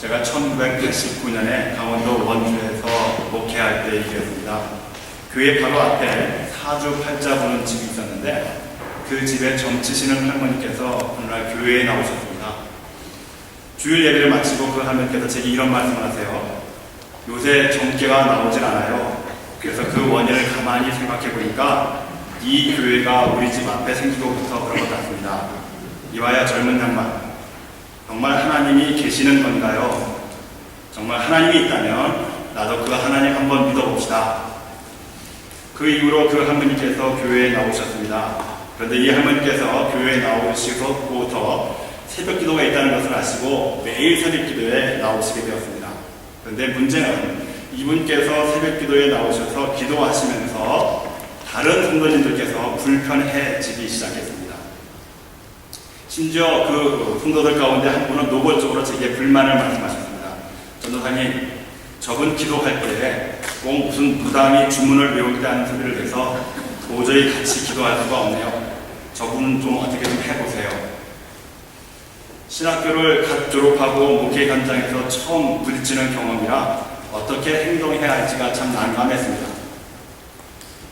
제가 1989년에 강원도 원주에서 목회할 때 일이었습니다. 교회 바로 앞에 사주 팔자 보는 집이 있었는데 그 집에 점치시는 할머니께서 오늘날 교회에 나오셨습니다. 주일 예배를 마치고 그 할머니께서 제게 이런 말씀을 하세요. 요새 점괘가 나오질 않아요. 그래서 그 원인을 가만히 생각해 보니까 이 교회가 우리 집 앞에 생기고부터 그런 것 같습니다. 이와야 젊은 양반, 정말 하나님이 계시는 건가요? 정말 하나님이 있다면 나도 그 하나님 한번 믿어봅시다. 그 이후로 그 할머니께서 교회에 나오셨습니다. 그런데 이 할머니께서 교회에 나오시고부터 새벽 기도가 있다는 것을 아시고 매일 새벽 기도에 나오시게 되었습니다. 그런데 문제는 이분께서 새벽 기도에 나오셔서 기도하시면서 다른 성도님들께서 불편해지기 시작했습니다. 심지어 그 성도들 가운데 한 분은 노골적으로 제게 불만을 말씀하셨습니다. 전도사님, 저분 기도할 때 꼭 무슨 무당이 주문을 외우겠다는 소리를 해서 도저히 같이 기도할 수가 없네요. 저분 좀 어떻게 좀 해보세요. 신학교를 갓 졸업하고 목회 현장에서 처음 부딪히는 경험이라 어떻게 행동해야 할지가 참 난감했습니다.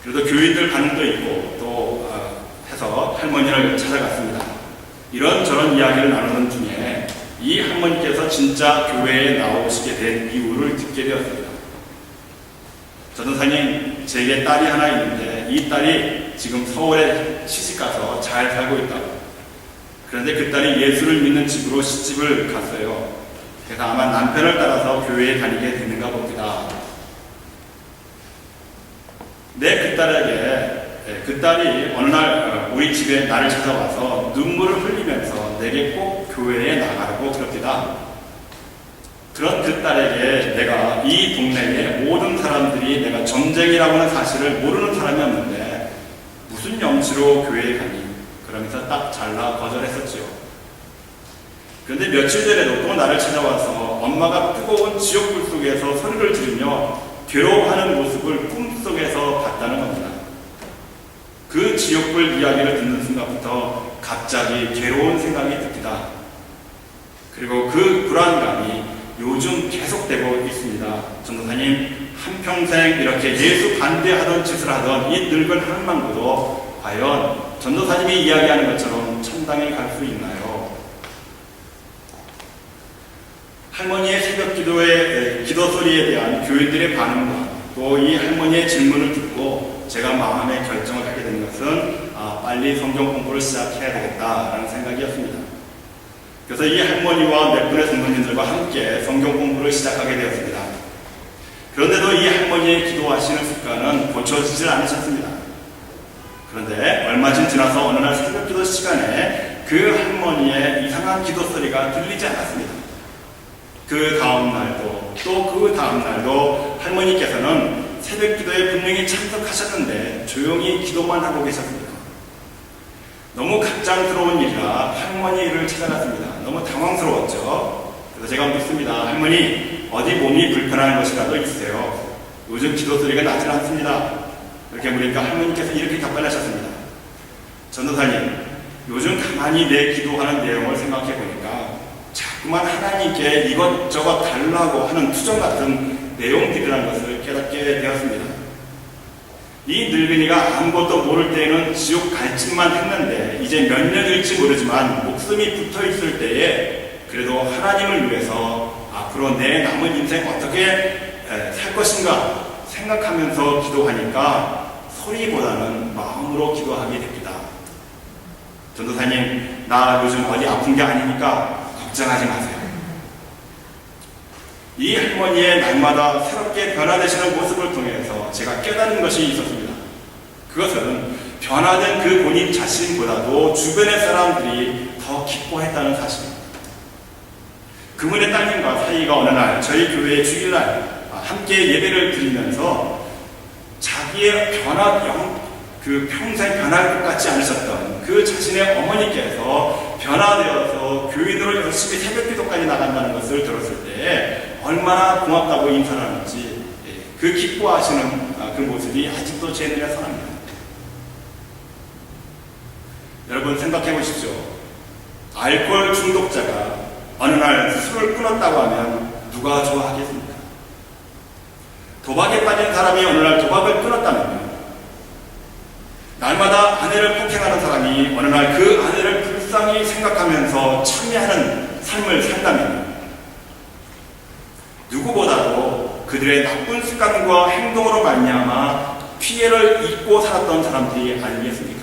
그래도 교인들 반응도 있고 또 해서 할머니를 찾아갔습니다. 이런저런 이야기를 나누는 중에 이 할머니께서 진짜 교회에 나오시게 된 이유를 듣게 되었습니다. 전도사님, 제게 딸이 하나 있는데 이 딸이 지금 서울에 시집가서 잘 살고 있다고. 그런데 그 딸이 예수를 믿는 집으로 시집을 갔어요. 그래서 아마 남편을 따라서 교회에 다니게 되는가 봅니다. 그 딸이 어느 날 우리 집에 나를 찾아와서 눈물을 흘리면서 내게 꼭 교회에 나가라고 그럽니다. 그런 그 딸에게 내가 이 동네의 모든 사람들이 내가 점쟁이라고 하는 사실을 모르는 사람이었는데 무슨 염치로 교회에 가니? 그러면서 딱 잘라 거절했었지요. 그런데 며칠 전에도 또 나를 찾아와서 엄마가 뜨거운 지옥불 속에서 소리를 지르며 괴로워하는 모습을 꿈속에서 봤다는 겁니다. 그 지옥불 이야기를 듣는 순간부터 갑자기 괴로운 생각이 듭니다. 그리고 그 불안감이 요즘 계속되고 있습니다. 전도사님, 한평생 이렇게 예수 반대하던 짓을 하던 이 늙은 할망구도 과연 전도사님이 이야기하는 것처럼 천당에 갈 수 있나요? 할머니의 새벽 기도의 기도 소리에 대한 교인들의 반응과 또 이 할머니의 질문을 듣고 제가 마음의 결정을 하게 된 것은 빨리 성경 공부를 시작해야 되겠다라는 생각이었습니다. 그래서 이 할머니와 몇 분의 성도님들과 함께 성경 공부를 시작하게 되었습니다. 그런데도 이 할머니의 기도하시는 습관은 고쳐지질 않으셨습니다. 그런데 얼마 지나서 어느 날 새벽 기도 시간에 그 할머니의 이상한 기도 소리가 들리지 않았습니다. 그 다음 날도 또 그 다음 날도 할머니께서는 새벽 기도에 분명히 참석하셨는데 조용히 기도만 하고 계셨습니다. 너무 갑작스러운 일이라 할머니를 찾아갔습니다. 너무 당황스러웠죠. 그래서 제가 묻습니다. 할머니, 어디 몸이 불편한 것이라도 있으세요? 요즘 기도 소리가 나질 않습니다. 이렇게 물으니까 할머니께서 이렇게 답변하셨습니다. 전도사님, 요즘 가만히 내 기도하는 내용을 생각해 보니까 자꾸만 하나님께 이것저것 달라고 하는 투정 같은 내용들이라는 것을 깨닫게 되었습니다. 이 늙은이가 아무것도 모를 때에는 지옥 갈 짓만 했는데 이제 몇 년일지 모르지만 목숨이 붙어 있을 때에 그래도 하나님을 위해서 앞으로 내 남은 인생 어떻게 살 것인가 생각하면서 기도하니까 소리보다는 마음으로 기도하게 됩니다. 전도사님, 나 요즘 어디 아픈 게 아니니까 걱정하지 마세요. 이 할머니의 날마다 새롭게 변화되시는 모습을 통해서 제가 깨닫는 것이 있었습니다. 그것은 변화된 그 본인 자신보다도 주변의 사람들이 더 기뻐했다는 사실입니다. 그분의 따님과 사이가 어느 날 저희 교회의 주일날 함께 예배를 드리면서 자기의 그 평생 변할 것 같지 않으셨던 그 자신의 어머니께서 변화되어서 교인으로 열심히 새벽 기도까지 나간다는 것을 들었을 때 얼마나 고맙다고 인사를 하는지 그 기뻐하시는 그 모습이 아직도 제 눈에 선합니다. 여러분 생각해 보십시오. 알코올 중독자가 어느 날 술을 끊었다고 하면 누가 좋아하겠습니까? 도박에 빠진 사람이 어느 날 도박을 끊었다면요, 날마다 아내를 폭행하는 사람이 어느 날 그 아내를 불쌍히 생각하면서 참여하는 삶을 산다면 누구보다도 그들의 나쁜 습관과 행동으로 말미암아 피해를 입고 살았던 사람들이 아니겠습니까?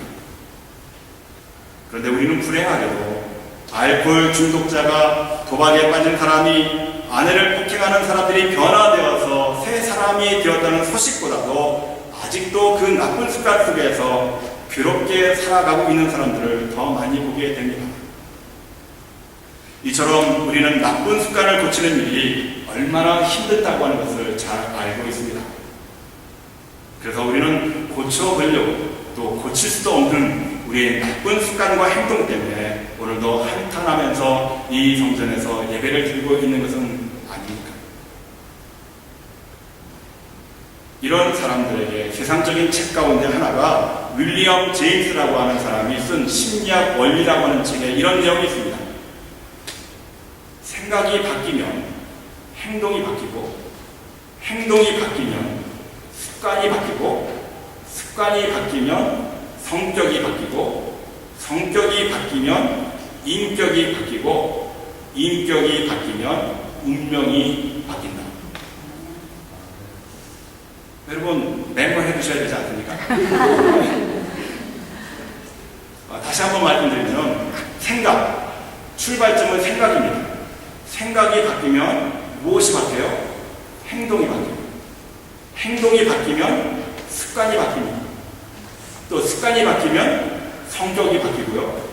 그런데 우리는 불행하게도 알코올 중독자가 도박에 빠진 사람이 아내를 폭행하는 사람들이 변화되어서 새 사람이 되었다는 소식보다도 아직도 그 나쁜 습관 속에서 괴롭게 살아가고 있는 사람들을 더 많이 보게 됩니다. 이처럼 우리는 나쁜 습관을 고치는 일이 얼마나 힘들다고 하는 것을 잘 알고 있습니다. 그래서 우리는 고쳐보려고, 또 고칠 수도 없는 우리의 나쁜 습관과 행동 때문에 오늘도 한탄하면서 이 성전에서 예배를 드리고 있는 것은 아닙니까? 이런 사람들에게 세상적인 책 가운데 하나가 윌리엄 제임스라고 하는 사람이 쓴 심리학 원리라고 하는 책에 이런 내용이 있습니다. 생각이 바뀌면 행동이 바뀌고, 행동이 바뀌면 습관이 바뀌고, 습관이 바뀌면 성격이 바뀌고, 성격이 바뀌면 인격이 바뀌고, 인격이 바뀌면 운명이 바뀐다. 여러분 메모해 두셔야 되지 않습니까? 다시 한번 말씀드리면 생각, 출발점은 생각입니다. 생각이 바뀌면 무엇이 바뀌어요? 행동이 바뀌어요. 행동이 바뀌면 습관이 바뀝니다. 또 습관이 바뀌면 성격이 바뀌고요.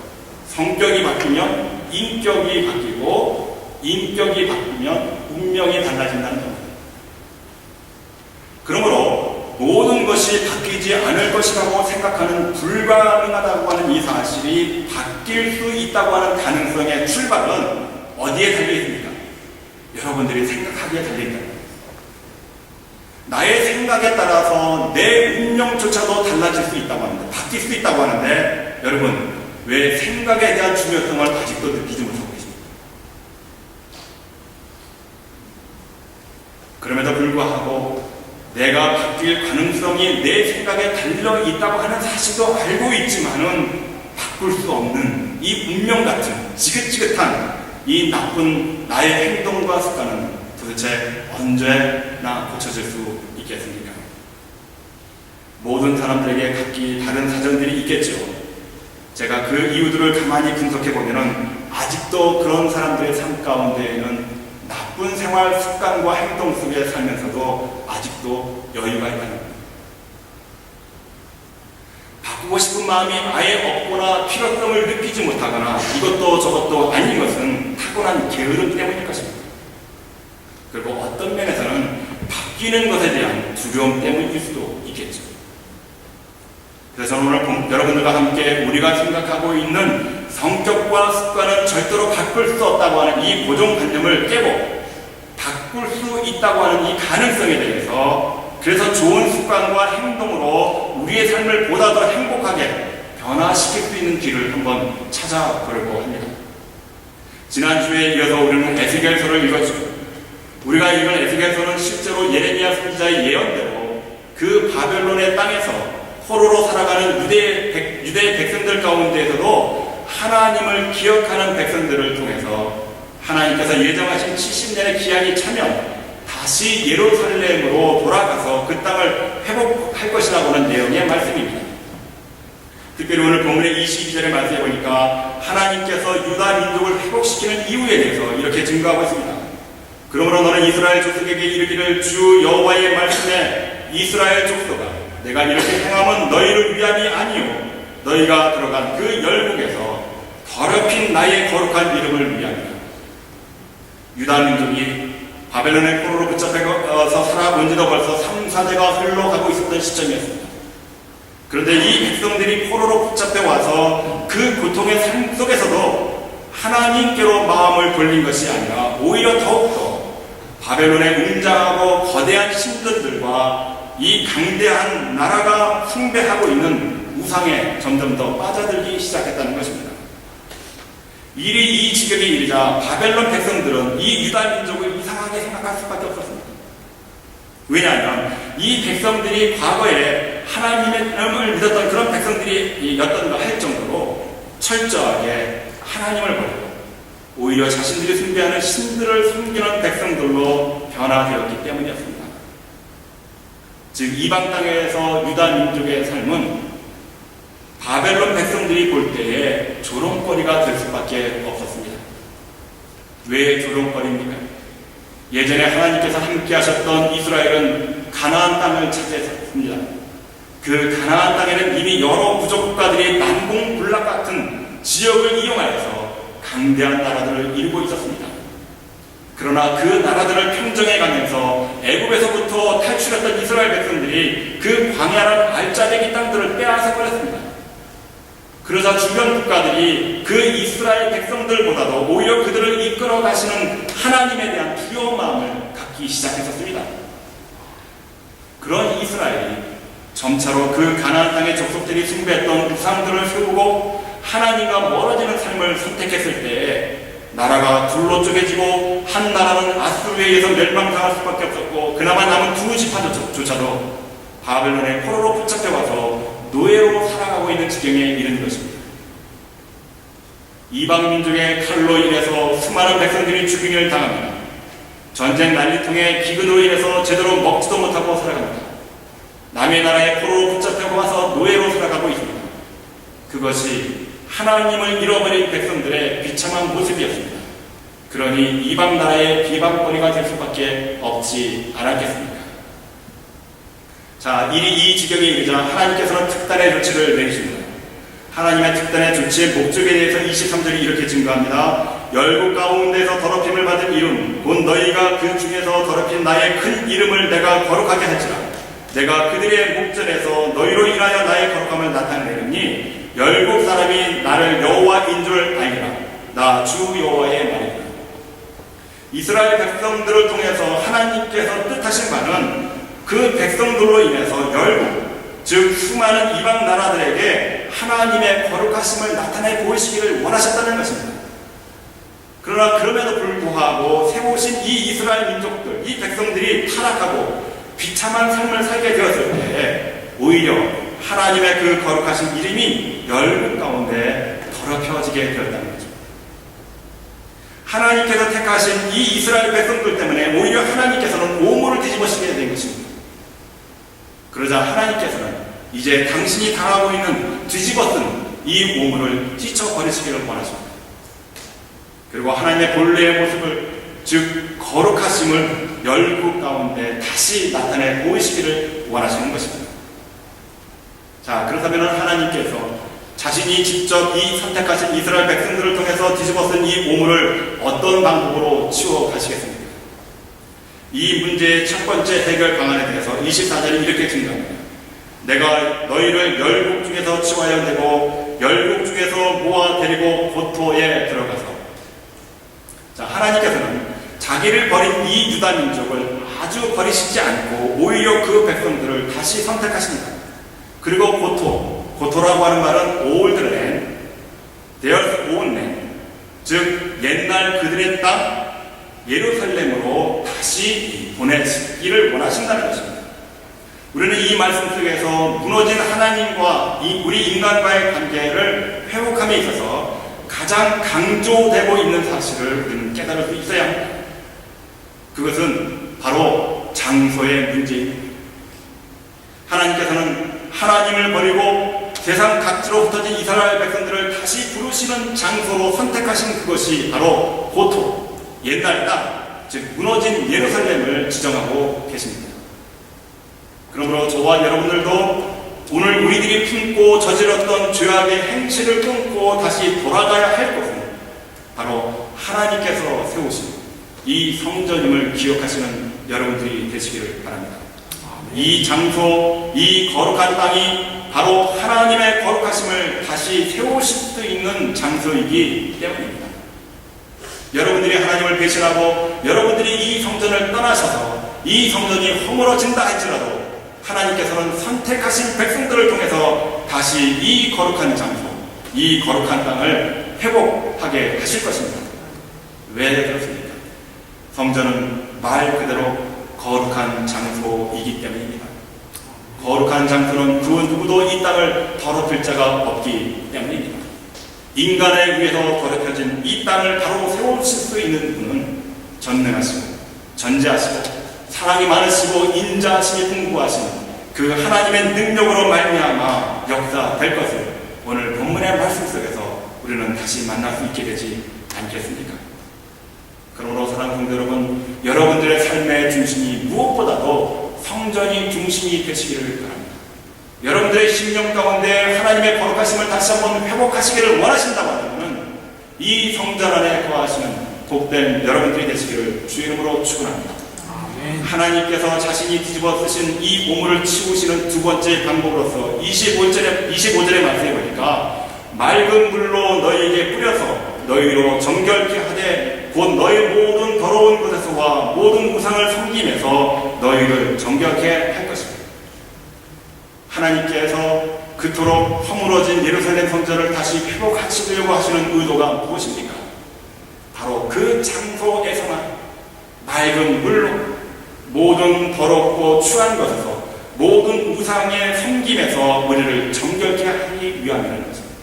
성격이 바뀌면 인격이 바뀌고, 인격이 바뀌면 운명이 달라진다는 겁니다. 그러므로 모든 것이 바뀌지 않을 것이라고 생각하는 불가능하다고 하는 이 사실이 바뀔 수 있다고 하는 가능성의 출발은 어디에 달려있습니까? 여러분들이 생각하기에 달려있다. 나의 생각에 따라서 내 운명조차도 달라질 수 있다고 하는데, 바뀔 수 있다고 하는데, 여러분 왜 생각에 대한 중요성을 아직도 느끼지 못하고 계십니까? 그럼에도 불구하고 내가 바뀔 가능성이 내 생각에 달려있다고 하는 사실도 알고 있지만은 바꿀 수 없는 이 운명 같은 지긋지긋한 이 나쁜 나의 행동과 습관은 도대체 언제나 고쳐질 수 있겠습니까? 모든 사람들에게 각기 다른 사정들이 있겠죠. 제가 그 이유들을 가만히 분석해 보면은 아직도 그런 사람들의 삶 가운데에는 나쁜 생활 습관과 행동 속에 살면서도 아직도 여유가 있다는 겁니다. 바꾸고 싶은 마음이 아예 없거나 필요성을 느끼지 못하거나 이것도 저것도 아닌 것은 타고난 게으름 때문일 것입니다. 그리고 어떤 면에서는 바뀌는 것에 대한 두려움 때문일 수도 있겠죠. 그래서 오늘 여러분들과 함께 우리가 생각하고 있는 성격과 습관은 절대로 바꿀 수 없다고 하는 이 고정관념을 깨고 바꿀 수 있다고 하는 이 가능성에 대해서, 그래서 좋은 습관과 행동으로 우리의 삶을 보다 더 행복하게 변화시킬 수 있는 길을 한번 찾아보려고 합니다. 지난주에 이어서 우리는 에스겔서를 읽었죠. 우리가 읽은 에스겔서는 실제로 예레미야 선지자의 예언대로 그 바벨론의 땅에서 포로로 살아가는 유대 백성들 가운데에서도 하나님을 기억하는 백성들을 통해서 하나님께서 예정하신 70년의 기한이 차면 다시 예루살렘으로 돌아가서 그 땅을 회복할 것이라고 하는 내용의 말씀입니다. 특별히 오늘 본문의 22절의 말씀에 보니까 하나님께서 유다 민족을 회복시키는 이유에 대해서 이렇게 증거하고 있습니다. 그러므로 너는 이스라엘 족속에게 이르기를 주 여호와의 말씀에 이스라엘 족속아 내가 이렇게 행함은 너희를 위함이 아니요 너희가 들어간 그 열국에서 더럽힌 나의 거룩한 이름을 위함이다. 유다 민족이 바벨론의 포로로 붙잡혀서 살아온 지도 벌써 3, 4대가 흘러가고 있었던 시점이었습니다. 그런데 이 백성들이 포로로 붙잡혀 와서 그 고통의 삶 속에서도 하나님께로 마음을 돌린 것이 아니라 오히려 더욱더 바벨론의 웅장하고 거대한 신전들과 이 강대한 나라가 숭배하고 있는 우상에 점점 더 빠져들기 시작했다는 것입니다. 일이 이 지경에 이르자 바벨론 백성들은 이 유다 민족을 이상하게 생각할 수밖에 없었습니다. 왜냐하면 이 백성들이 과거에 하나님을 믿었던 그런 백성들이었던가 할 정도로 철저하게 하나님을 버리고 오히려 자신들이 숭배하는 신들을 섬기는 백성들로 변화되었기 때문이었습니다. 즉 이방 땅에서 유다 민족의 삶은 바벨론 백성들이 볼 때에 조롱거리가 될 수밖에 없었습니다. 왜 조롱거리입니까? 예전에 하나님께서 함께 하셨던 이스라엘은 가나안 땅을 차지했습니다. 그 가나안 땅에는 이미 여러 부족 국가들이 난공불락 같은 지역을 이용하여서 강대한 나라들을 이루고 있었습니다. 그러나 그 나라들을 평정해 가면서 애굽에서부터 탈출했던 이스라엘 백성들이 그 광야란 알짜배기 땅들을 빼앗아 버렸습니다. 그러자 주변 국가들이 그 이스라엘 백성들보다도 오히려 그들을 이끌어 가시는 하나님에 대한 두려운 마음을 갖기 시작했었습니다. 그런 이스라엘이 점차로 그 가나안 땅의 족속들이 숭배했던 우상들을 세우고 하나님과 멀어지는 삶을 선택했을 때에 나라가 둘로 쪼개지고 한 나라는 아수르에 의해서 멸망당할 수밖에 없었고 그나마 남은 두 지파조차도 바벨론의 포로로 붙잡혀가서 노예로 살아가고 있는 지경에 이른 것입니다. 이방 민족의 칼로 인해서 수많은 백성들이 죽임을 당합니다. 전쟁 난리통에 기근으로 인해서 제대로 먹지도 못하고 살아갑니다. 남의 나라의 포로로 붙잡혀 와서 노예로 살아가고 있습니다. 그것이 하나님을 잃어버린 백성들의 비참한 모습이었습니다. 그러니 이방 나라의 비방거리가 될 수밖에 없지 않았겠습니까? 자, 일이 이 지경에 이르자 하나님께서는 특단의 조치를 내리십니다. 하나님의 특단의 조치의 목적에 대해서 23절이 이렇게 증거합니다. 열국 가운데서 더럽힘을 받은 이름 곧 너희가 그 중에서 더럽힌 나의 큰 이름을 내가 거룩하게 할지라. 내가 그들의 목전에서 너희로 인하여 나의 거룩함을 나타내느니 열국 사람이 나를 여호와인 줄 알리라. 나 주 여호와의 말이다. 이스라엘 백성들을 통해서 하나님께서 뜻하신 바는 그 백성들로 인해서 열국, 즉 수많은 이방 나라들에게 하나님의 거룩하심을 나타내 보이시기를 원하셨다는 것입니다. 그러나 그럼에도 불구하고 세우신 이 이스라엘 민족들, 이 백성들이 타락하고 비참한 삶을 살게 되었을 때 오히려 하나님의 그 거룩하신 이름이 열국 가운데 더럽혀지게 되었다는 거죠. 하나님께서 택하신 이 이스라엘 백성들 때문에 오히려 하나님께서는 오물을 뒤집어쓰게 된 것입니다. 그러자 하나님께서는 이제 당신이 당하고 있는 뒤집어쓴 이 오물을 찢어버리시기를 원하십니다. 그리고 하나님의 본래의 모습을, 즉 거룩하심을 열국 가운데 다시 나타내 보이시기를 원하시는 것입니다. 자, 그렇다면 하나님께서 자신이 직접 이 선택하신 이스라엘 백성들을 통해서 뒤집어쓴 이 오물을 어떤 방법으로 치워가시겠습니까? 이 문제의 첫 번째 해결 방안에 대해서 24절이 이렇게 증거합니다. 내가 너희를 열국 중에서 치워야 되고 열국 중에서 모아 데리고 고토에 들어가서. 자, 하나님께서는 자기를 버린 이 유다 민족을 아주 버리시지 않고 오히려 그 백성들을 다시 선택하십니다. 그리고 고토라고 하는 말은 old land, their own land, 즉 옛날 그들의 땅 예루살렘으로 다시 보내시기를 원하신다는 것입니다. 우리는 이 말씀 속에서 무너진 하나님과 우리 인간과의 관계를 회복함에 있어서 가장 강조되고 있는 사실을 우리는 깨달을 수 있어야 합니다. 그것은 바로 장소의 문제입니다. 하나님께서는 하나님을 버리고 세상 각지로 흩어진 이스라엘 백성들을 다시 부르시는 장소로 선택하신 그것이 바로 고토, 옛날 땅, 즉 무너진 예루살렘을 지정하고 계십니다. 그러므로 저와 여러분들도 오늘 우리들이 품고 저질렀던 죄악의 행실을 끊고 다시 돌아가야 할 것은 바로 하나님께서 세우신 이 성전임을 기억하시는 여러분들이 되시기를 바랍니다. 이 장소, 이 거룩한 땅이 바로 하나님의 거룩하심을 다시 세우실 수 있는 장소이기 때문입니다. 여러분들이 하나님을 배신하고 여러분들이 이 성전을 떠나셔서 이 성전이 허물어진다 할지라도 하나님께서는 선택하신 백성들을 통해서 다시 이 거룩한 장소, 이 거룩한 땅을 회복하게 하실 것입니다. 왜 그렇습니까? 성전은 말 그대로 거룩한 장소이기 때문입니다. 거룩한 장소는 그 누구도 이 땅을 더럽힐 자가 없기 때문입니다. 인간에 의해서 더럽혀진 이 땅을 바로 세우실 수 있는 분은 전능하시고 전지하시고 사랑이 많으시고 인자하심이 풍부하신 그 하나님의 능력으로 말미암아 역사될 것을 오늘 본문의 말씀 속에서 우리는 다시 만날 수 있게 되지 않겠습니까? 그러므로 사랑하는 성도 여러분, 여러분들의 삶의 중심이 무엇보다도 성전이 중심이 되시기를 바랍니다. 여러분들의 심령 가운데 하나님의 거룩하심을 다시 한번 회복하시기를 원하신다고 하면 이 성전 안에 거하시는 복된 여러분들이 되시기를 주의 이름으로 축원합니다. 하나님께서 자신이 뒤집어 쓰신 이 오물을 치우시는 두 번째 방법으로서 25절의 말씀에 보니까 맑은 물로 너희에게 뿌려서 너희로 정결케 하되 곧 너희 모든 더러운 것에서와 모든 우상을 섬김에서 너희를 정결케 할 것입니다. 하나님께서 그토록 허물어진 예루살렘 성전을 다시 회복하시려고 하시는 의도가 무엇입니까? 바로 그 장소에서만 맑은 물로 모든 더럽고 추한 것에서 모든 우상의 섬김에서 우리를 정결케 하기 위함이라는 것입니다.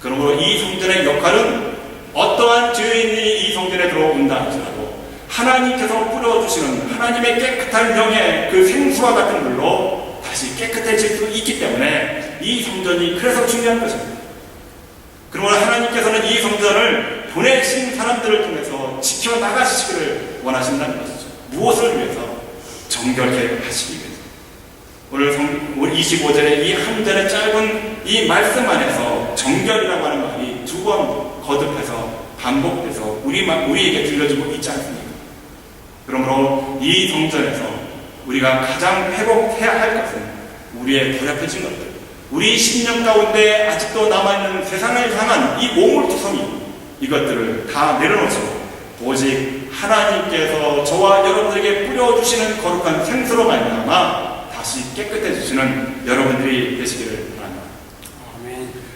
그러므로 이 성전의 역할은 어떠한 죄인이 이 성전에 들어온다 할지라도 하나님께서 뿌려주시는 하나님의 깨끗한 영의 그 생수와 같은 물로 다시 깨끗해질 수 있기 때문에 이 성전이 그래서 중요한 것입니다. 그러므로 하나님께서는 이 성전을 보내신 사람들을 통해서 지켜나가시기를 원하신다는 것이죠. 무엇을 위해서? 정결케 하시기 위해서. 오늘 25절의 이 한 절의 짧은 이 말씀 안에서 정결이라고 하는 말이 두 번 거듭해서 반복돼서 우리에게 들려주고 있지 않습니까? 그러므로 이 성전에서 우리가 가장 회복해야 할 것은 우리의 더럽혀진 것들, 우리 심령 가운데 아직도 남아있는 세상을 향한 이 오물투성이, 이것들을 다 내려놓고 오직 하나님께서 저와 여러분들에게 뿌려주시는 거룩한 생수로 말미암아 다시 깨끗해지시는 여러분들이 되시기를 바랍니다.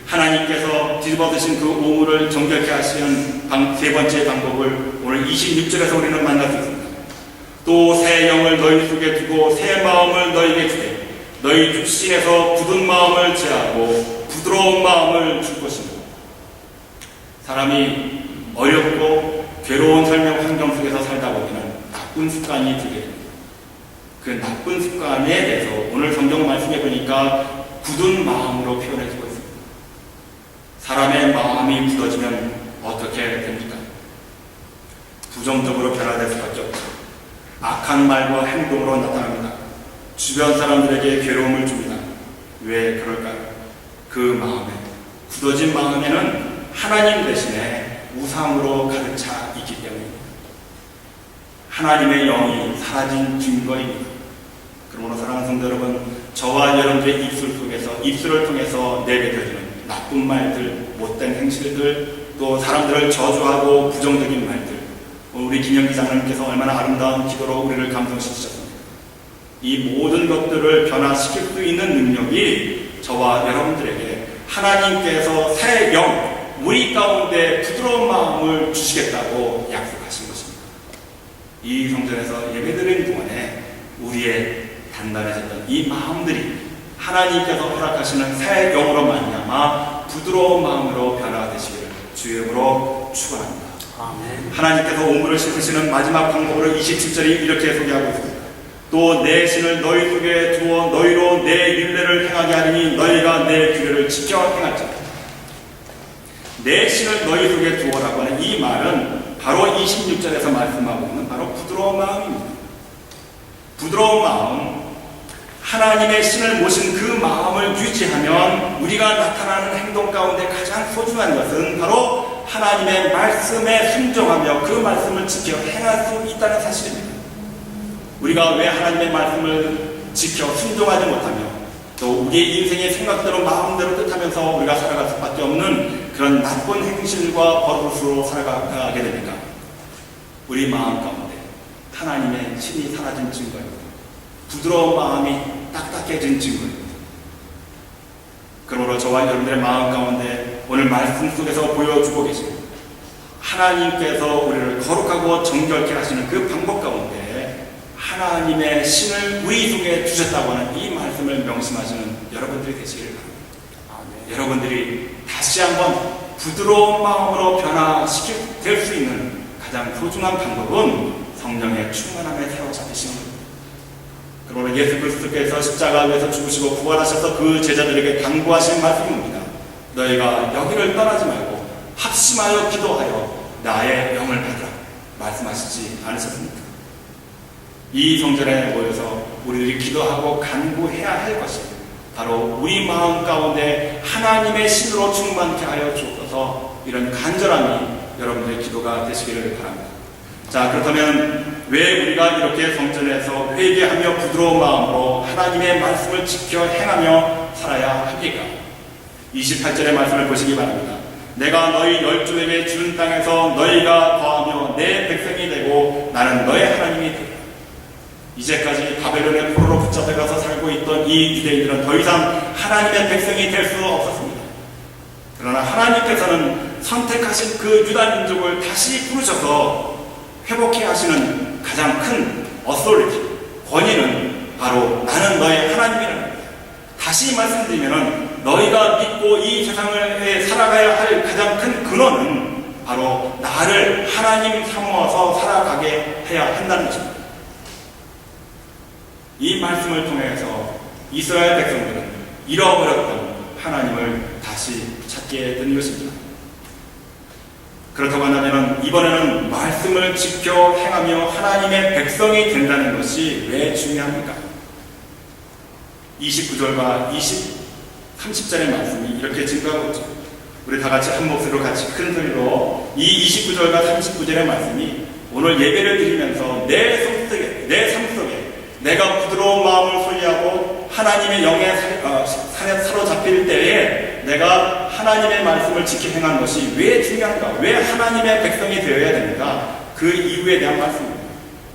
하나님께서 뒤집어드신 그 오물을 정결케 하시는 세 번째 방법을 오늘 26절에서 우리는 만날 수 있습니다. 또 새 영을 너희 속에 두고 새 마음을 너희에게 주되 너희 육신에서 굳은 마음을 제하고 부드러운 마음을 줄 것입니다. 사람이 어렵고 괴로운 삶의 환경 속에서 살다 보면 나쁜 습관이 들게 됩니다. 그 나쁜 습관에 대해서 오늘 성경 말씀에 보니까 굳은 마음으로 표현해주고 있습니다. 사람의 마음이 굳어지면 어떻게 됩니까? 부정적으로 변화될 수밖에 없죠. 악한 말과 행동으로 나타납니다. 주변 사람들에게 괴로움을 줍니다. 왜 그럴까요? 그 마음에, 굳어진 마음에는 하나님 대신에 우상으로 가득 차 있기 때문입니다. 하나님의 영이 사라진 증거입니다. 그러므로 사랑하는 성도 여러분, 저와 여러분들의 입술을 통해서 내뱉어지는 나쁜 말들, 못된 행실들, 또 사람들을 저주하고 부정적인 말들, 우리 김영기 장로님께서 얼마나 아름다운 기도로 우리를 감동시키셨습니까? 이 모든 것들을 변화시킬 수 있는 능력이 저와 여러분들에게 하나님께서 새 영, 우리 가운데 부드러운 마음을 주시겠다고 약속하신 것입니다. 이 성전에서 예배드리는 동안에 우리의 단단해졌던 이 마음들이 하나님께서 허락하시는 새 영으로 말미암아 부드러운 마음으로 변화되시기를 주의 이름으로 축원합니다. 하나님께서 오물을 씻으시는 마지막 방법으로 27절이 이렇게 소개하고 있습니다. 또 내 신을 너희 속에 두어 너희로 내 율례를 행하게 하리니 너희가 내 규례를 지켜 행할지어다. 내 신을 너희 속에 두어라고 하는 이 말은 바로 26절에서 말씀하고 있는 바로 부드러운 마음입니다. 부드러운 마음, 하나님의 신을 모신 그 마음을 유지하면 우리가 나타나는 행동 가운데 가장 소중한 것은 바로 하나님의 말씀에 순종하며 그 말씀을 지켜 행할 수 있다는 사실입니다. 우리가 왜 하나님의 말씀을 지켜 순종하지 못하며 또 우리의 인생의 생각대로 마음대로 뜻하면서 우리가 살아갈 수밖에 없는 그런 나쁜 행실과 버릇으로 살아가게 됩니까? 우리 마음 가운데 하나님의 신이 사라진 증거입니다. 부드러운 마음이 딱딱해진 증거입니다. 그러므로 저와 여러분들의 마음 가운데 오늘 말씀 속에서 보여주고 계십니다. 하나님께서 우리를 거룩하고 정결케 하시는 그 방법 가운데 하나님의 신을 우리 속에 주셨다고 하는 이 말씀을 명심하시는 여러분들이 되시기를 바랍니다. 여러분들이 다시 한번 부드러운 마음으로 변화될 수 있는 가장 소중한 방법은 성령의 충만함에 사로잡히시는 겁니다. 그러나 예수 그리스도께서 십자가에서 죽으시고 부활하셔서 그 제자들에게 당부하신 말씀입니다. 너희가 여기를 떠나지 말고 합심하여 기도하여 나의 영을 받으라 말씀하시지 않으셨습니까? 이 성전에 모여서 우리들이 기도하고 간구해야 할 것이 바로 우리 마음 가운데 하나님의 신으로 충만케 하여 주옵소서. 이런 간절함이 여러분들의 기도가 되시기를 바랍니다. 자, 그렇다면 왜 우리가 이렇게 성전에서 회개하며 부드러운 마음으로 하나님의 말씀을 지켜 행하며 살아야 합니까? 28절의 말씀을 보시기 바랍니다. 내가 너희 열조에게 준 땅에서 너희가 거하며 내 백성이 되고 나는 너의 하나님이 되리라. 이제까지 바벨론의 포로로 붙잡혀가서 살고 있던 이 유대인들은 더 이상 하나님의 백성이 될 수 없었습니다. 그러나 하나님께서는 선택하신 그 유다 민족을 다시 부르셔서 회복해 하시는 가장 큰 어소리티, 권위는 바로 나는 너의 하나님이라는 겁니다. 다시 말씀드리면 너희가 믿고 이 세상을 살아가야 할 가장 큰 근원은 바로 나를 하나님 삼아서 살아가게 해야 한다는 것입니다. 이 말씀을 통해서 이스라엘 백성들은 잃어버렸던 하나님을 다시 찾게 된 것입니다. 그렇다고 한다면 이번에는 말씀을 지켜 행하며 하나님의 백성이 된다는 것이 왜 중요합니까? 29절과 30절의 말씀이 이렇게 증거하고 있죠. 우리 다 같이 한 목소리로 같이 큰 소리로 이 29절과 39절의 말씀이 오늘 예배를 드리면서 내 삶 속에 내가 부드러운 마음을 소유하고 하나님의 영에 사로잡힐 때에 내가 하나님의 말씀을 지켜 행하는 것이 왜 중요한가? 왜 하나님의 백성이 되어야 됩니까? 그 이유에 대한 말씀입니다.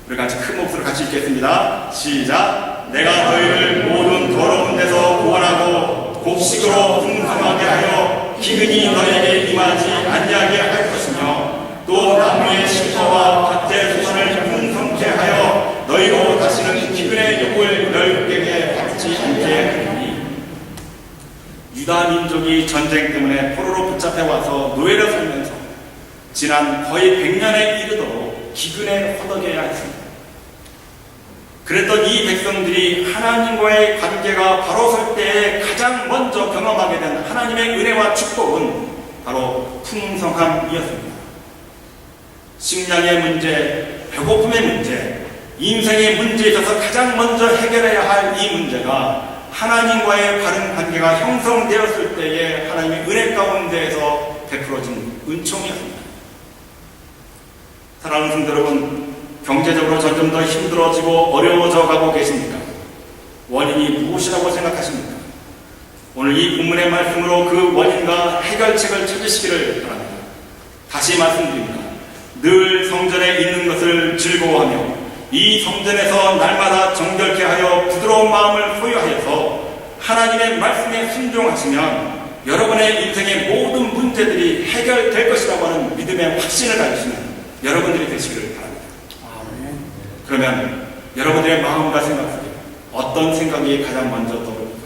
우리 같이 큰 목소리로 같이 읽겠습니다. 시작! 내가 너희를 모든 더러운 데서 구원하고 곡식으로 풍성하게 하여 기근이 너희에게 임하지 아니하게 할 것이며 또 나무의 실과와 밭의 소신을 풍성케 하여 너희로 다시는 기근의 욕을 너희에게 받지 않게 하리니. 유다 민족이 전쟁 때문에 포로로 붙잡혀 와서 노예로 살면서 지난 거의 100년에 이르도록 기근에 허덕여야 했습니다. 그랬던 이 백성들이 하나님과의 관계가 바로 설 때에 가장 먼저 경험하게 된 하나님의 은혜와 축복은 바로 풍성함이었습니다. 식량의 문제, 배고픔의 문제, 인생의 문제에 있어서 가장 먼저 해결해야 할 이 문제가 하나님과의 바른 관계가 형성되었을 때에 하나님의 은혜 가운데에서 베풀어진 은총이었습니다. 사랑하는 성도 여러분, 경제적으로 점점 더 힘들어지고 어려워져 가고 계십니까? 원인이 무엇이라고 생각하십니까? 오늘 이 본문의 말씀으로 그 원인과 해결책을 찾으시기를 바랍니다. 다시 말씀드립니다. 늘 성전에 있는 것을 즐거워하며 이 성전에서 날마다 정결케 하여 부드러운 마음을 소유하여서 하나님의 말씀에 순종하시면 여러분의 인생의 모든 문제들이 해결될 것이라고 하는 믿음의 확신을 가지시는 여러분들이 되시기를 바랍니다. 그러면 여러분들의 마음과 생각 속에 어떤 생각이 가장 먼저 떠오릅니까?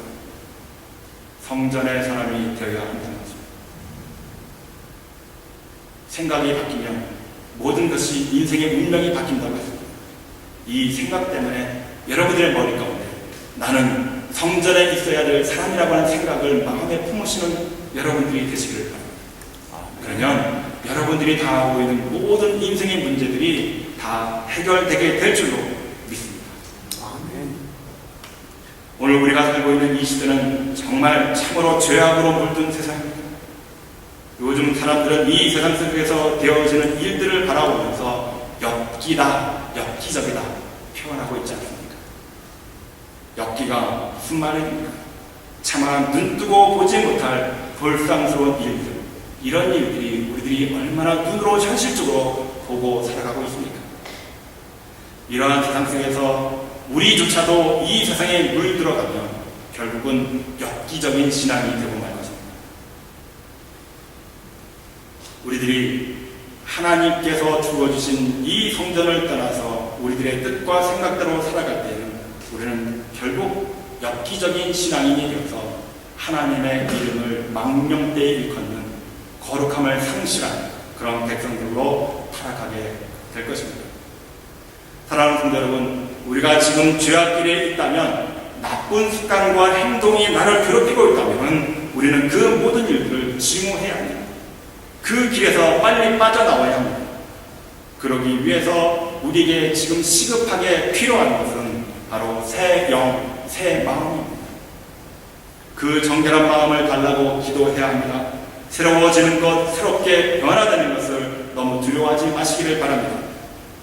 성전의 사람이 되어야 한다는 것입니다. 생각이 바뀌면 모든 것이 인생의 운명이 바뀐다고 했습니다. 이 생각 때문에 여러분들의 머리 가운데 나는 성전에 있어야 될 사람이라고 하는 생각을 마음에 품으시는 여러분들이 되시기를 바랍니다. 그러면 여러분들이 당하고 있는 모든 인생의 문제들이 다 해결되게 될 줄로 믿습니다. 오늘 우리가 살고 있는 이 시대는 정말 참으로 죄악으로 물든 세상입니다. 요즘 사람들은 이 세상 속에서 되어지는 일들을 바라보면서 엽기다, 엽기적이다 표현하고 있지 않습니까? 엽기가 무슨 말입니까? 차마 눈뜨고 보지 못할 볼상스러운 일들, 이런 일들이 우리들이 얼마나 눈으로 현실적으로 보고 살아가고 있습니까? 이러한 세상 속에서 우리조차도 이 세상에 물들어가면 결국은 엽기적인 신앙이 되고 말 것입니다. 우리들이 하나님께서 주어주신 이 성전을 떠나서 우리들의 뜻과 생각대로 살아갈 때는 우리는 결국 엽기적인 신앙인이 되어서 하나님의 이름을 망령되이 일컫는 거룩함을 상실한 그런 백성들로 타락하게 될 것입니다. 사랑하는 성도 여러분, 우리가 지금 죄악길에 있다면, 나쁜 습관과 행동이 나를 괴롭히고 있다면 우리는 그 모든 일들을 증오해야 합니다. 그 길에서 빨리 빠져나와야 합니다. 그러기 위해서 우리에게 지금 시급하게 필요한 것은 바로 새 영, 새 마음입니다. 그 정결한 마음을 달라고 기도해야 합니다. 새로워지는 것, 새롭게 변화되는 것을 너무 두려워하지 마시기를 바랍니다.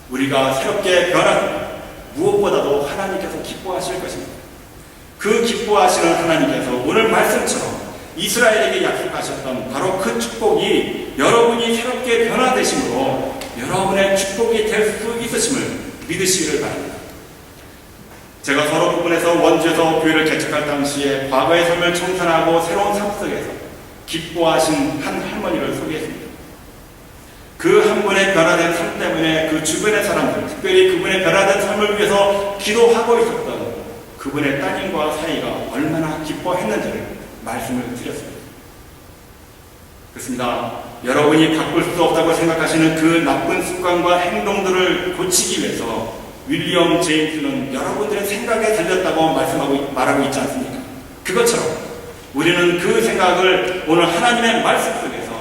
우리가 새롭게 변화되면 무엇보다도 하나님께서 기뻐하실 것입니다. 그 기뻐하시는 하나님께서 오늘 말씀처럼 이스라엘에게 약속하셨던 바로 그 축복이 여러분이 새롭게 변화되심으로 여러분의 축복이 될 수 있으심을 믿으시기를 바랍니다. 제가 서로 부분에서 원주에서 교회를 개척할 당시에 과거의 삶을 청산하고 새로운 삶 속에서 기뻐하신 한 할머니를 소개했습니다. 그 한 분의 변화된 삶 때문에 그 주변의 사람들, 특별히 그분의 변화된 삶을 위해서 기도하고 있었던 그분의 따님과 사이가 얼마나 기뻐했는지를 말씀을 드렸습니다. 그렇습니다. 여러분이 바꿀 수 없다고 생각하시는 그 나쁜 습관과 행동들을 고치기 위해서 윌리엄 제임스는 여러분들의 생각에 달렸다고 말하고 있지 않습니까? 그것처럼 우리는 그 생각을 오늘 하나님의 말씀 속에서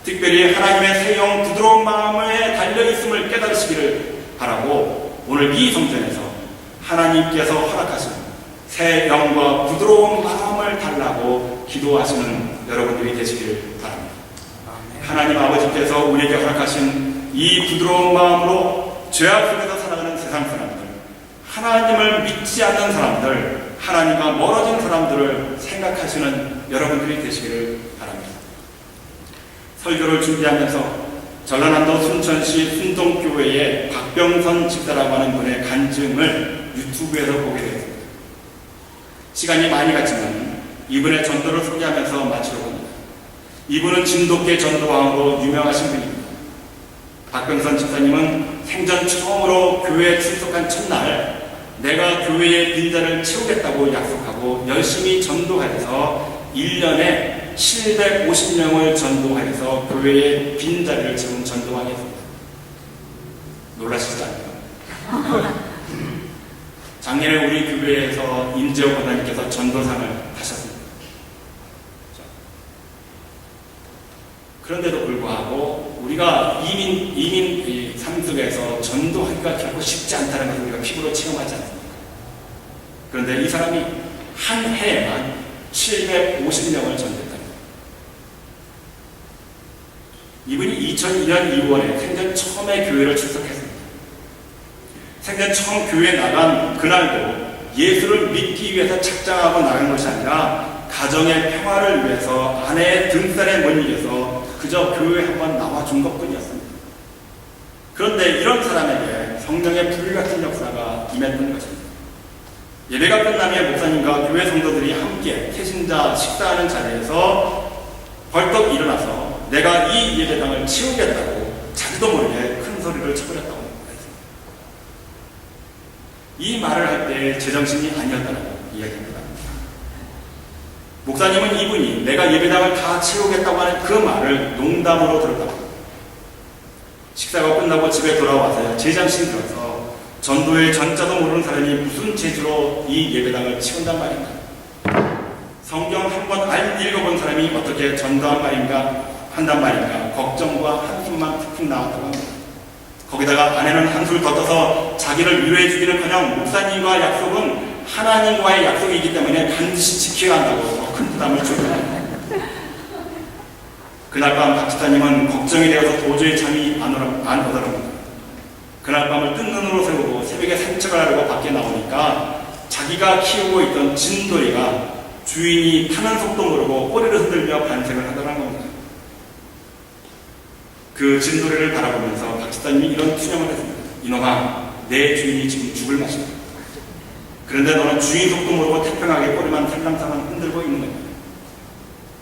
특별히 하나님의 새 영 부드러운 마음에 달려있음을 깨달으시기를 바라고 오늘 이 성전에서 하나님께서 허락하신 새 영과 부드러운 마음을 달라고 기도하시는 여러분들이 되시기를 바랍니다. 하나님 아버지께서 우리에게 허락하신 이 부드러운 마음으로 죄악 속에서 살아가는 세상 사람들, 하나님을 믿지 않는 사람들, 하나님과 멀어진 사람들을 생각하시는 여러분들이 되시기를 바랍니다. 설교를 준비하면서 전라남도 순천시 순동교회의 박병선 집사라고 하는 분의 간증을 유튜브에서 보게 되었습니다. 시간이 많이 갔지만 이분의 전도를 소개하면서 마치려고 합니다. 이분은 진돗개 전도왕으로 유명하신 분입니다. 박병선 집사님은 생전 처음으로 교회에 출석한 첫날 내가 교회의 빈자를 채우겠다고 약속하고 열심히 전도하여서 1년에 750명을 전도하여서 교회의 빈자리를 채운 전도왕이었습니다. 놀라시지 않나요? 작년에 우리 교회에서 임재호 권사님께서 전도상을 타셨습니다. 그런데도 불구하고 우리가 이민 삶 속에서 전도하기가 결코 쉽지 않다는 것을 우리가 피부로 체험하지 않습니까? 그런데 이 사람이 한 해에만 750명을 전도했다. 이분이 2002년 2월에 생전 처음에 교회를 출석했습니다. 생전 처음 교회에 나간 그날도 예수를 믿기 위해서 착장하고 나간 것이 아니라 가정의 평화를 위해서 아내의 등살에 못 이겨서 그저 교회에 한번 나와준 것뿐이었습니다. 그런데 이런 사람에게 성령의 불같은 역사가 임했던 것입니다. 예배가 끝나면 목사님과 교회 성도들이 함께 태신자 식사하는 자리에서 벌떡 일어나서 내가 이 예배당을 치우겠다고 자기도 모르게 큰 소리를 쳐버렸다고 했습니다. 이 말을 할 때 제정신이 아니었다고 이야기합니다. 목사님은 이분이 내가 예배당을 다 치우겠다고 하는 그 말을 농담으로 들었다고 합니다. 식사가 끝나고 집에 돌아와서 제정신이 들어서 전도의 전자도 모르는 사람이 무슨 재주로 이 예배당을 치운단 말인가? 성경 한 번 안 읽어본 사람이 어떻게 전도한 말인가? 한단 말인가? 걱정과 한숨만 툭툭 나왔다고 합니다. 거기다가 아내는 한술 더 떠서 자기를 위로해주기는커녕 목사님과 약속은 하나님과의 약속이기 때문에 반드시 지켜야 한다고 더 큰 부담을 주고 그날 밤 박 집사님은 걱정이 되어서 도저히 잠이 안 오더랍니다. 그날 밤을 뜬 눈으로 세우고 새벽에 산책을 하려고 밖에 나오니까 자기가 키우고 있던 진돌이가 주인이 타는 속도 모르고 꼬리를 흔들며 반색을 하더라는 겁니다. 그 진돌이를 바라보면서 박 집사님이 이런 투정을 했습니다. 이놈아, 내 주인이 지금 죽을 맛이다. 그런데 너는 주인 속도 모르고 태평하게 꼬리만 살랑살랑 흔들고 있는 거야.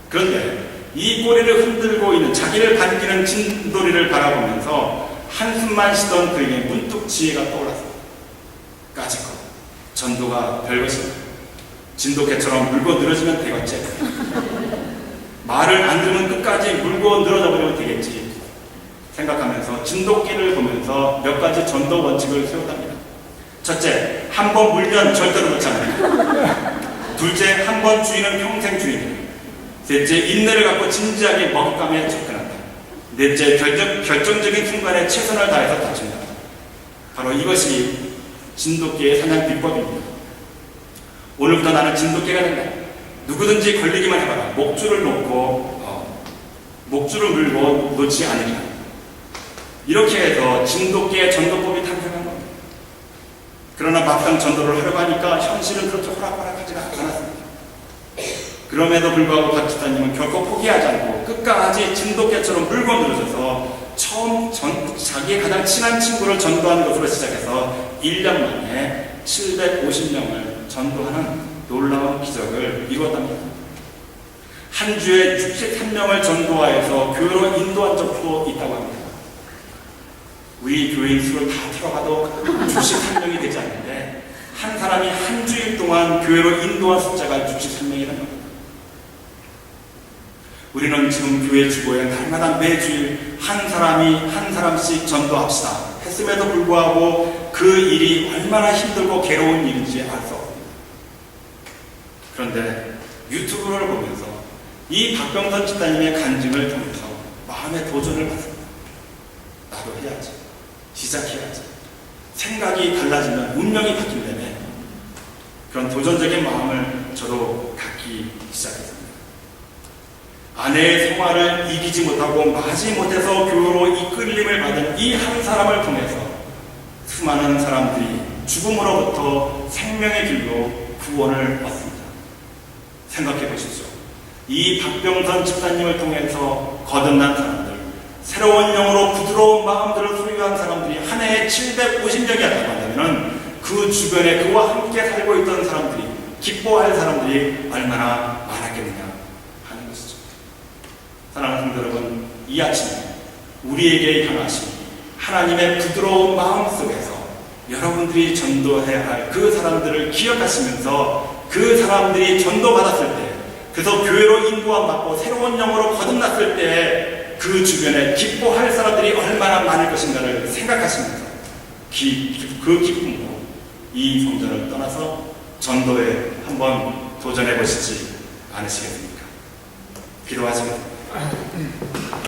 그런데 이 꼬리를 흔들고 있는 자기를 반기는 진돌이를 바라보면서 한숨만 쉬던 그에게 문득 지혜가 떠올랐습니다. 까짓거 전도가 별것입니다. 진돗개처럼 물고 늘어지면 되겠지. 말을 안 들으면 끝까지 물고 늘어져 버리면 되겠지 생각하면서 진돗개를 보면서 몇 가지 전도 원칙을 세웠답니다. 첫째, 한 번 물면 절대로 놓지 않는다. 둘째, 한 번 주인은 평생 주인이다. 셋째, 인내를 갖고 진지하게 먹잇감에 접근한다. 넷째, 결정적인 순간에 최선을 다해서 다친다. 바로 이것이 진돗개의 사냥 비법입니다. 오늘부터 나는 진돗개가 된다. 누구든지 걸리기만 해봐라. 목줄을 놓고 목줄을 물고 놓지 않으리라. 이렇게 해서 진돗개의 전도법이 탄생한 겁니다. 그러나 막상 전도를 하려고 하니까 현실은 그렇게 호락호락하지가 않았습니다. 그럼에도 불구하고 박 집사님은 결코 포기하지 않고 끝까지 진돗개처럼 물고 늘어져서 처음 자기의 가장 친한 친구를 전도하는 것으로 시작해서 1년 만에 750명을 전도하는 놀라운 기적을 이루었답니다. 한 주에 63명을 전도하여서 교회로 인도한 적도 있다고 합니다. 우리 교인 수를 다 들어가도 63명이 되지 않는데 한 사람이 한 주일 동안 교회로 인도한 숫자가 63명이라는 겁니다. 우리는 지금 교회 주보에 날마다 매주일 한 사람이 한 사람씩 전도합시다 했음에도 불구하고 그 일이 얼마나 힘들고 괴로운 일인지 알 수 없습니다. 그런데 유튜브를 보면서 이 박병선 집사님의 간증을 통해서 마음의 도전을 받습니다. 나도 해야지. 시작해야지. 생각이 달라지면 운명이 바뀐다며 그런 도전적인 마음을 저도 갖기 시작했습니다. 아내의 생활을 이기지 못하고 마지 못해서 교회로 이끌림을 받은 이 한 사람을 통해서 수많은 사람들이 죽음으로부터 생명의 길로 구원을 얻습니다. 생각해 보십시오. 이 박병선 집사님을 통해서 거듭난 사람들, 새로운 영으로 부드러운 마음들을 소유한 사람들이 한 해에 750명이었다고 한다면 그 주변에 그와 함께 살고 있던 사람들이, 기뻐할 사람들이 얼마나 많았겠느냐 하는 것이죠. 사랑하는 성도 여러분, 이 아침에 우리에게 향하신 하나님의 부드러운 마음 속에서 여러분들이 전도해야 할 그 사람들을 기억하시면서 그 사람들이 전도받았을 때, 그래서 교회로 인도함 받고 새로운 영으로 거듭났을 때 그 주변에 기뻐할 사람들이 얼마나 많을 것인가를 생각하시면서 그 기쁨으로 이 성전을 떠나서 전도에 한번 도전해 보시지 않으시겠습니까? 기도하시겠습니다.